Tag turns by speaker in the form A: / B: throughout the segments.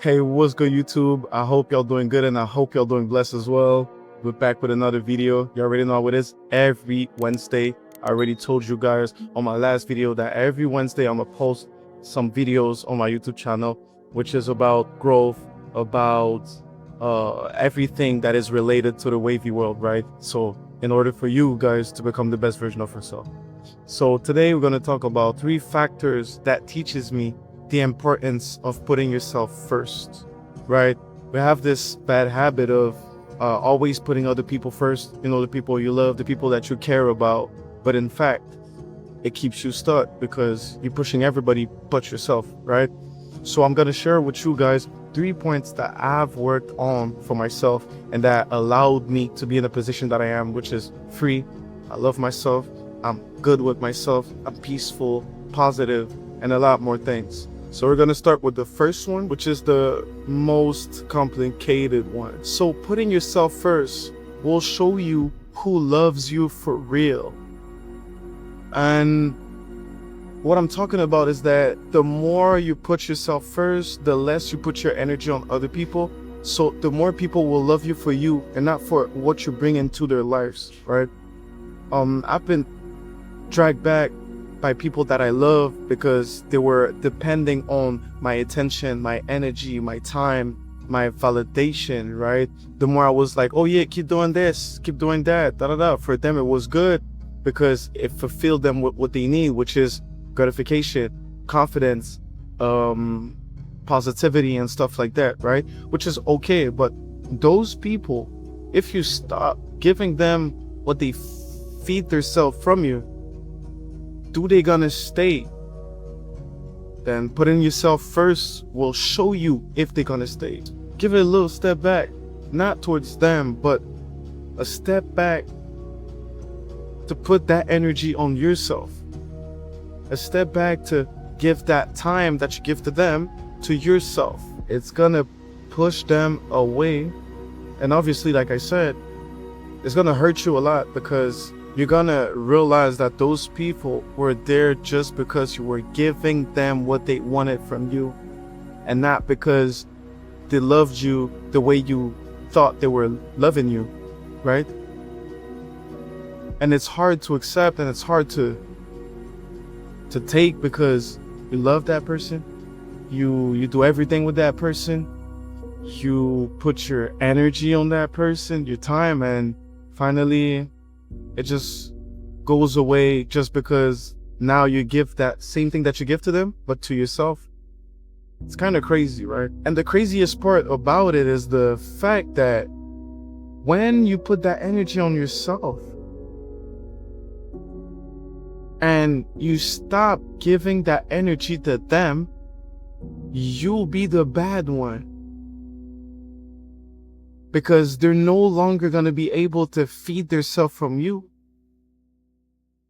A: Hey, what's good, YouTube? I hope y'all doing good and I hope y'all doing blessed as well. We're back with another video. You already know what it is. Every Wednesday, I already told you guys on my last video that every Wednesday I'm gonna post some videos on my YouTube channel, which is about growth, about everything that is related to the wavy world, right? So in order for you guys to become the best version of yourself. So today we're going to talk about 3 factors that teaches me the importance of putting yourself first, right? We have this bad habit of always putting other people first, the people you love, the people that you care about. But in fact, it keeps you stuck because you're pushing everybody but yourself, right? So I'm going to share with you guys 3 points that I've worked on for myself and that allowed me to be in the position that I am, which is free. I love myself. I'm good with myself. I'm peaceful, positive, and a lot more things. So we're going to start with the first one, which is the most complicated one. So putting yourself first will show you who loves you for real. And what I'm talking about is that the more you put yourself first, the less you put your energy on other people. So the more people will love you for you and not for what you bring into their lives, right? I've been dragged back by people that I love because they were depending on my attention, my energy, my time, my validation, right? The more I was like, oh yeah, keep doing this, keep doing that, For them, it was good because it fulfilled them with what they need, which is gratification, confidence, positivity and stuff like that, right? Which is okay. But those people, if you stop giving them what they feed themselves from you, do they gonna stay? Then putting yourself first will show you if they're gonna stay. Give it a little step back, not towards them, but a step back to put that energy on yourself. A step back to give that time that you give to them to yourself. It's gonna push them away. And obviously, like I said, it's gonna hurt you a lot because you're gonna realize that those people were there just because you were giving them what they wanted from you and not because they loved you the way you thought they were loving you, right? And it's hard to accept and it's hard to take because you love that person. You do everything with that person. You put your energy on that person, your time, and finally it just goes away just because now you give that same thing that you give to them, but to yourself. It's kind of crazy, right? And the craziest part about it is the fact that when you put that energy on yourself and you stop giving that energy to them, you'll be the bad one. Because they're no longer going to be able to feed themselves from you.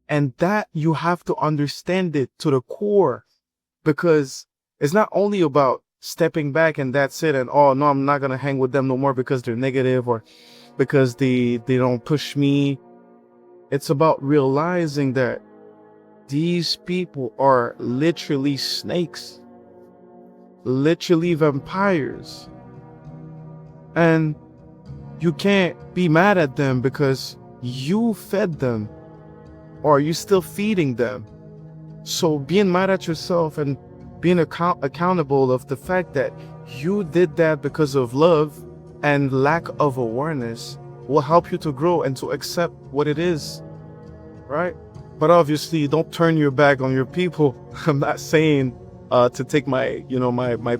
A: And that you have to understand it to the core. Because it's not only about stepping back and that's it. And, oh, no, I'm not going to hang with them no more because they're negative or because they don't push me. It's about realizing that these people are literally snakes. Literally vampires. And you can't be mad at them because you fed them or you're still feeding them. So being mad at yourself and being accountable of the fact that you did that because of love and lack of awareness will help you to grow and to accept what it is, right? But obviously, don't turn your back on your people. I'm not saying to take my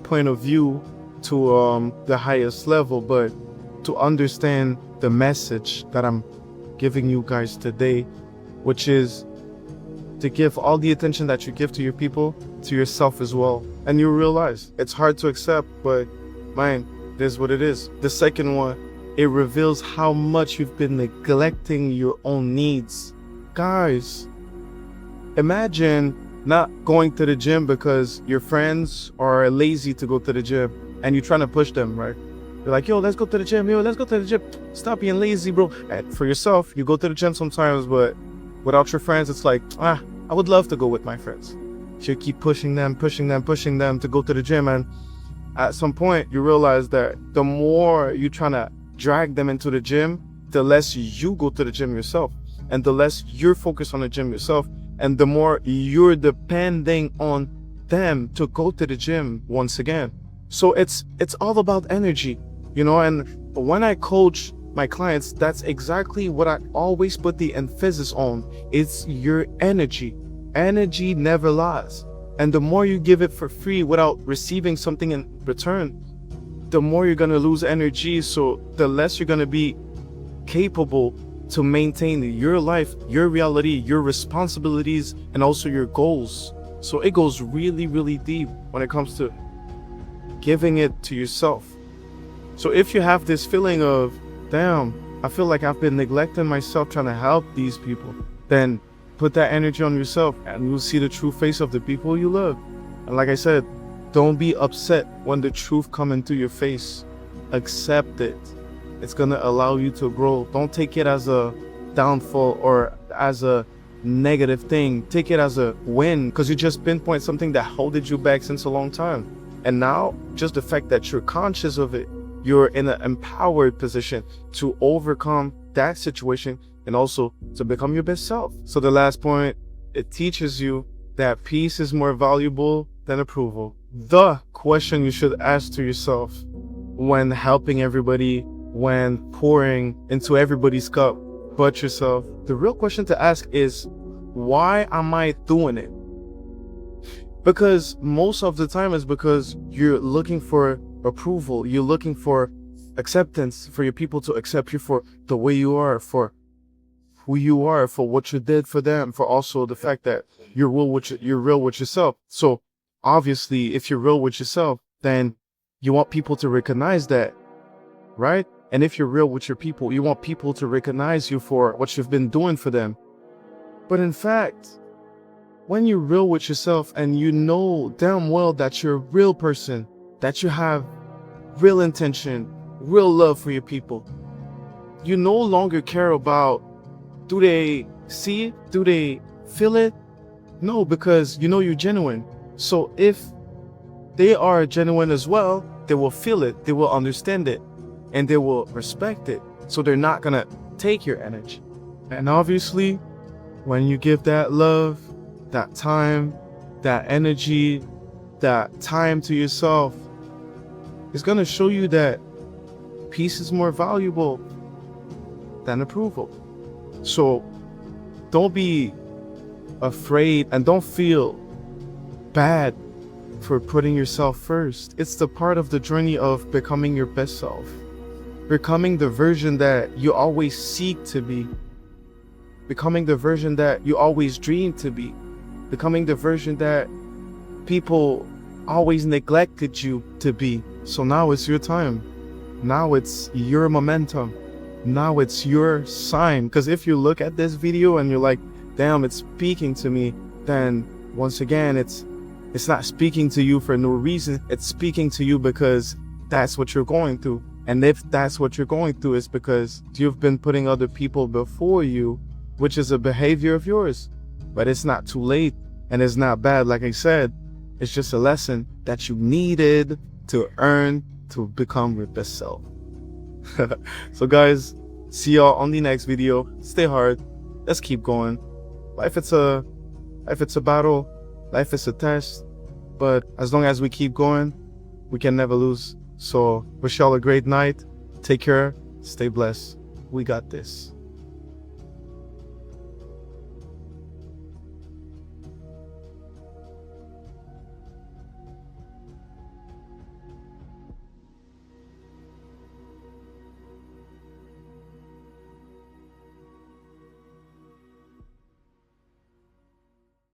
A: point of view to the highest level, but to understand the message that I'm giving you guys today, which is to give all the attention that you give to your people to yourself as well. And you realize it's hard to accept, but man, it is what it is. The second one, it reveals how much you've been neglecting your own needs. Guys, imagine not going to the gym because your friends are lazy to go to the gym and you're trying to push them, right? You're like, yo, let's go to the gym. Yo, let's go to the gym. Stop being lazy, bro. And for yourself, you go to the gym sometimes, but without your friends, it's like, I would love to go with my friends. So you keep pushing them to go to the gym, and at some point you realize that the more you're trying to drag them into the gym, the less you go to the gym yourself, and the less you're focused on the gym yourself, and the more you're depending on them to go to the gym once again. So it's all about energy, you know. And when I coach my clients, that's exactly what I always put the emphasis on. It's your energy. Energy never lies. And the more you give it for free without receiving something in return, the more you're going to lose energy. So the less you're going to be capable to maintain your life, your reality, your responsibilities, and also your goals. So it goes really, really deep when it comes to giving it to yourself. So if you have this feeling of, damn, I feel like I've been neglecting myself trying to help these people, then put that energy on yourself and you'll see the true face of the people you love. And like I said, don't be upset when the truth comes into your face. Accept it. It's gonna allow you to grow. Don't take it as a downfall or as a negative thing. Take it as a win, because you just pinpoint something that holded you back since a long time. And now, just the fact that you're conscious of it, you're in an empowered position to overcome that situation and also to become your best self. So the last point, it teaches you that peace is more valuable than approval. The question you should ask to yourself when helping everybody, when pouring into everybody's cup but yourself, the real question to ask is, why am I doing it? Because most of the time it's because you're looking for approval. You're looking for acceptance, for your people to accept you for the way you are, for who you are, for what you did for them, for also the fact that you're real with yourself. So obviously, if you're real with yourself, then you want people to recognize that, right? And if you're real with your people, you want people to recognize you for what you've been doing for them. But in fact, when you're real with yourself and you know damn well that you're a real person, that you have real intention, real love for your people, you no longer care about, do they see it? Do they feel it? No, because you know you're genuine. So if they are genuine as well, they will feel it, they will understand it, and they will respect it. So they're not gonna take your energy. And obviously, when you give that love, that time, that energy, that time to yourself, it's gonna show you that peace is more valuable than approval. So don't be afraid and don't feel bad for putting yourself first. It's the part of the journey of becoming your best self, becoming the version that you always seek to be, becoming the version that you always dream to be, becoming the version that people always neglected you to be. So now it's your time. Now it's your momentum. Now it's your sign. Because if you look at this video and you're like, damn, it's speaking to me, then once again, it's not speaking to you for no reason. It's speaking to you because that's what you're going through. And if that's what you're going through, it's because you've been putting other people before you, which is a behavior of yours. But it's not too late and it's not bad. Like I said, it's just a lesson that you needed to earn to become your best self. So guys, see y'all on the next video. Stay hard. Let's keep going. Life it's a battle. Life is a test. But as long as we keep going, we can never lose. So wish y'all a great night. Take care. Stay blessed. We got this.